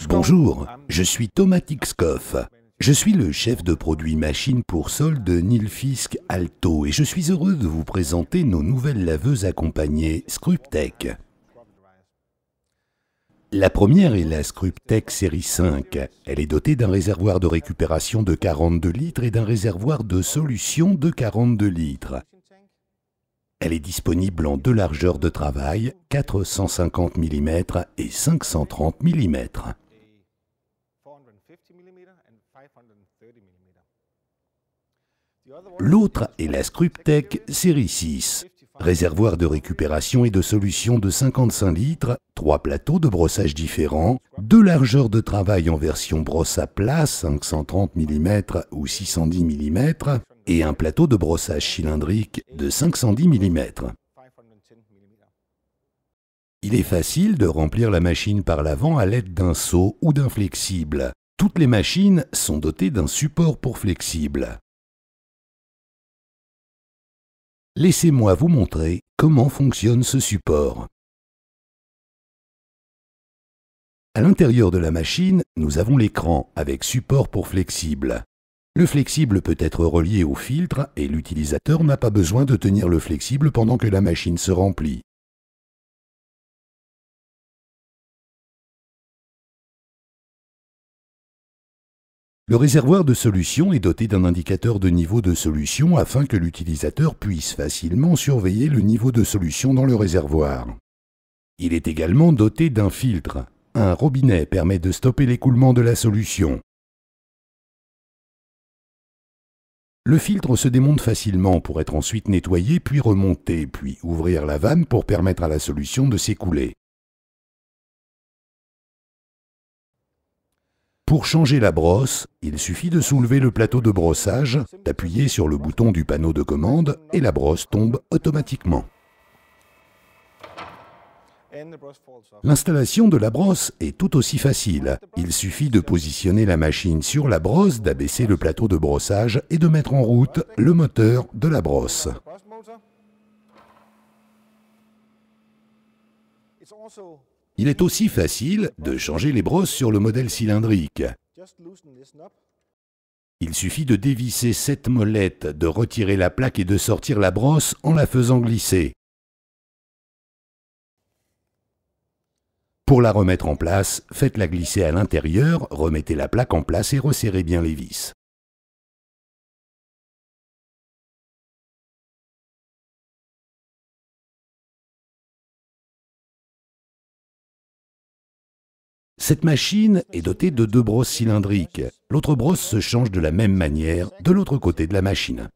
Bonjour, je suis Thomas Tixcoff. Je suis le chef de produit machine pour sol de Nilfisk Alto et je suis heureux de vous présenter nos nouvelles laveuses accompagnées Scruptech. La première est la Scruptech série 5. Elle est dotée d'un réservoir de récupération de 42 litres et d'un réservoir de solution de 42 litres. Elle est disponible en deux largeurs de travail, 450 mm et 530 mm. L'autre est la Scruptech série 6. Réservoir de récupération et de solution de 55 litres, 3 plateaux de brossage différents, 2 largeurs de travail en version brosse à plat 530 mm ou 610 mm et un plateau de brossage cylindrique de 510 mm. Il est facile de remplir la machine par l'avant à l'aide d'un seau ou d'un flexible. Toutes les machines sont dotées d'un support pour flexible. Laissez-moi vous montrer comment fonctionne ce support. À l'intérieur de la machine, nous avons l'écran avec support pour flexible. Le flexible peut être relié au filtre et l'utilisateur n'a pas besoin de tenir le flexible pendant que la machine se remplit. Le réservoir de solution est doté d'un indicateur de niveau de solution afin que l'utilisateur puisse facilement surveiller le niveau de solution dans le réservoir. Il est également doté d'un filtre. Un robinet permet de stopper l'écoulement de la solution. Le filtre se démonte facilement pour être ensuite nettoyé puis remonté, puis ouvrir la vanne pour permettre à la solution de s'écouler. Pour changer la brosse, il suffit de soulever le plateau de brossage, d'appuyer sur le bouton du panneau de commande et la brosse tombe automatiquement. L'installation de la brosse est tout aussi facile. Il suffit de positionner la machine sur la brosse, d'abaisser le plateau de brossage et de mettre en route le moteur de la brosse. Il est aussi facile de changer les brosses sur le modèle cylindrique. Il suffit de dévisser cette molette, de retirer la plaque et de sortir la brosse en la faisant glisser. Pour la remettre en place, faites-la glisser à l'intérieur, remettez la plaque en place et resserrez bien les vis. Cette machine est dotée de 2 brosses cylindriques. L'autre brosse se change de la même manière de l'autre côté de la machine.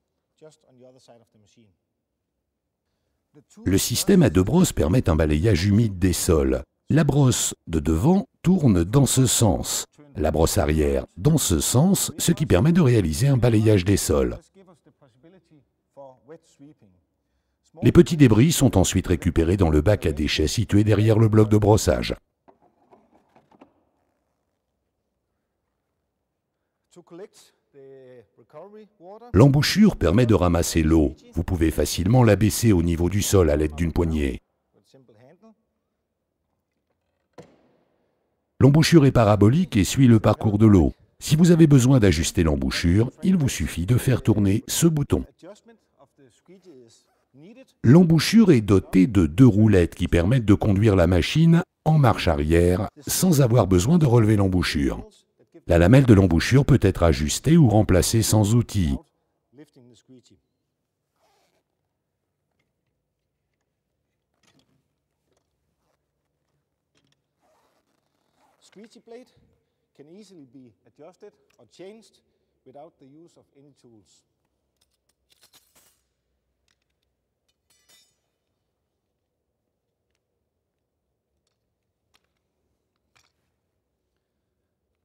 Le système à 2 brosses permet un balayage humide des sols. La brosse de devant tourne dans ce sens, la brosse arrière dans ce sens, ce qui permet de réaliser un balayage des sols. Les petits débris sont ensuite récupérés dans le bac à déchets situé derrière le bloc de brossage. L'embouchure permet de ramasser l'eau. Vous pouvez facilement l'abaisser au niveau du sol à l'aide d'une poignée. L'embouchure est parabolique et suit le parcours de l'eau. Si vous avez besoin d'ajuster l'embouchure, il vous suffit de faire tourner ce bouton. L'embouchure est dotée de 2 roulettes qui permettent de conduire la machine en marche arrière sans avoir besoin de relever l'embouchure. La lamelle de l'embouchure peut être ajustée ou remplacée sans outil. Squeegee plate can easily be adjusted or changed without the use of any tools.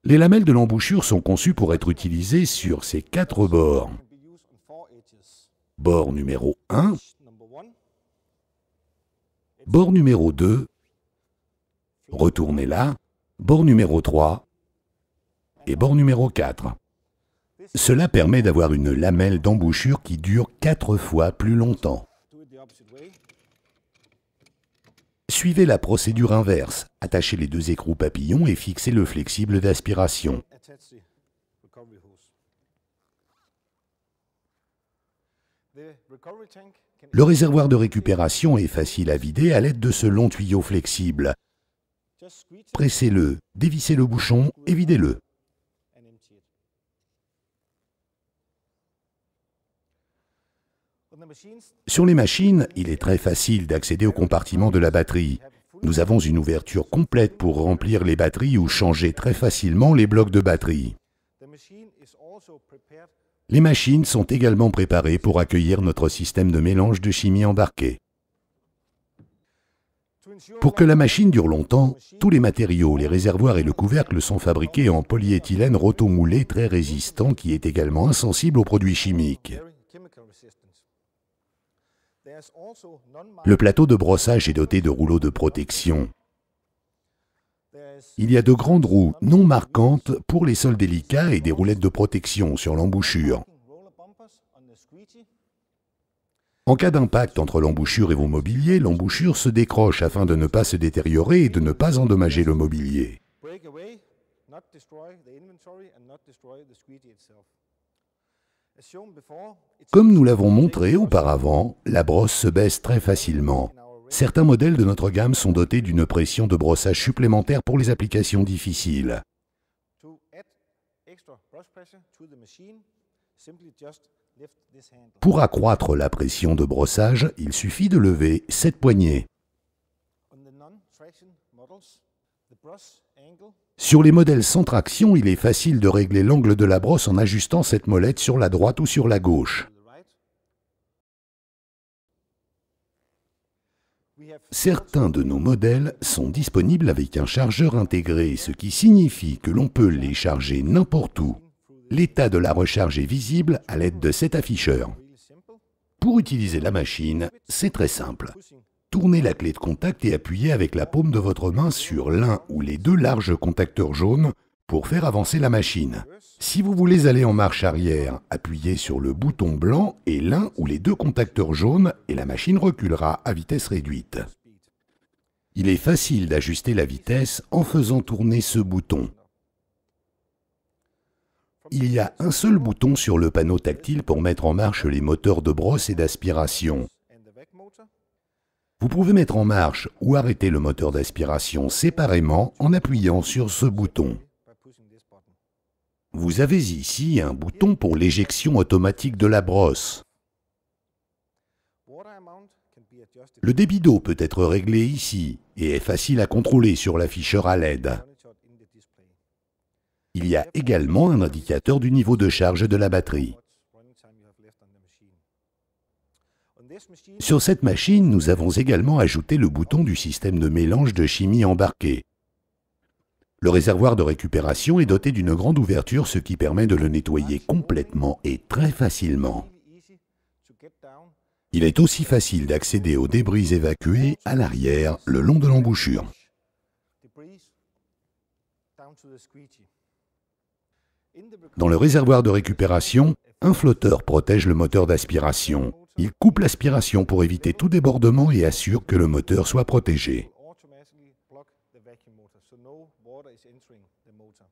Les lamelles de l'embouchure sont conçues pour être utilisées sur ces 4 bords. Bord numéro 1, bord numéro 2, retournez là, bord numéro 3 et bord numéro 4. Cela permet d'avoir une lamelle d'embouchure qui dure 4 fois plus longtemps. Suivez la procédure inverse. Attachez les deux écrous papillons et fixez le flexible d'aspiration. attach the recovery hose. The recovery tank can Le réservoir de récupération est facile à vider à l'aide de ce long tuyau flexible. just squeeze it Pressez-le, dévissez le bouchon et videz-le. and empty it. On the machines, Sur les machines, il est très facile d'accéder au compartiment de la batterie. have a full Nous avons une ouverture complète pour remplir les batteries ou changer très facilement les blocs de batterie. The machine is also prepared Les machines sont également préparées pour accueillir notre système de mélange de chimie embarqué. to ensure Pour que la machine dure longtemps, tous les matériaux, les réservoirs et le couvercle sont fabriqués en polyéthylène rotomoulé très résistant qui est également insensible aux produits chimiques. very chemical resistance. There's also Le plateau de brossage est doté de rouleaux de protection. there's Il y a de grandes roues non marquantes pour les sols délicats et des roulettes de protection sur l'embouchure. roller bumpers on the squeegee. En cas d'impact entre l'embouchure et vos mobiliers, l'embouchure se décroche afin de ne pas se détériorer et de ne pas endommager le mobilier. Break away, not destroy the inventory and not destroy the squeegee itself. As shown before, it's Comme nous l'avons montré auparavant, la brosse se baisse très facilement. in our range Certains modèles de notre gamme sont dotés d'une pression de brossage supplémentaire pour les applications difficiles. to add extra brush pressure to the machine. Simply just lift this handle. Pour accroître la pression de brossage, il suffit de lever cette poignée. On the non-traction models, the brush angle Sur les modèles sans traction, il est facile de régler l'angle de la brosse en ajustant cette molette sur la droite ou sur la gauche. to the right. We have Certains de nos modèles sont disponibles avec un chargeur intégré, ce qui signifie que l'on peut les charger n'importe où. L'état de la recharge est visible à l'aide de cet afficheur. really simple. Pour utiliser la machine, c'est très simple. Pushing Tournez la clé de contact et appuyez avec la paume de votre main sur l'un ou les deux larges contacteurs jaunes pour faire avancer la machine. Si vous voulez aller en marche arrière, appuyez sur le bouton blanc et l'un ou les deux contacteurs jaunes et la machine reculera à vitesse réduite. speed. Il est facile d'ajuster la vitesse en faisant tourner ce bouton. Il y a un seul bouton sur le panneau tactile pour mettre en marche les moteurs de brosse et d'aspiration. And the vac motor. Vous pouvez mettre en marche ou arrêter le moteur d'aspiration séparément en appuyant sur ce bouton. By pushing this button. Vous avez ici un bouton pour l'éjection automatique de la brosse. Water amount can be adjusted. Le débit d'eau peut être réglé ici et est facile à contrôler sur l'afficheur à LED. Monitored in the display. Il y a également un indicateur du niveau de charge de la batterie. What running time you have left on the machine. On this machine, Sur cette machine, nous avons également ajouté le bouton du système de mélange de chimie embarqué. Le réservoir de récupération est doté d'une grande ouverture, ce qui permet de le nettoyer complètement et très facilement. really easy to get down Il est aussi facile d'accéder aux débris évacués à l'arrière, le long de l'embouchure. debris down to the squeegee. In the Dans le réservoir de récupération, un flotteur protège le moteur d'aspiration. Il coupe l'aspiration pour éviter tout débordement et assure que le moteur soit protégé. automatically block the vacuum motor, so no water is entering the motor.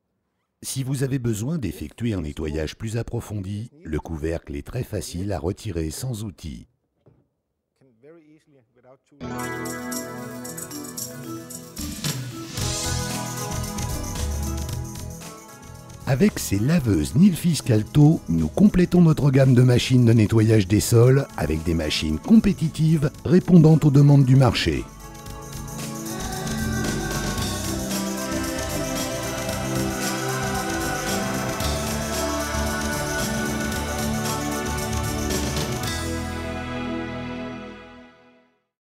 Si vous avez besoin d'effectuer un nettoyage plus approfondi, le couvercle est très facile à retirer sans outil. Can very easily without too Avec ces laveuses Nilfisk Alto, nous complétons notre gamme de machines de nettoyage des sols avec des machines compétitives répondant aux demandes du marché.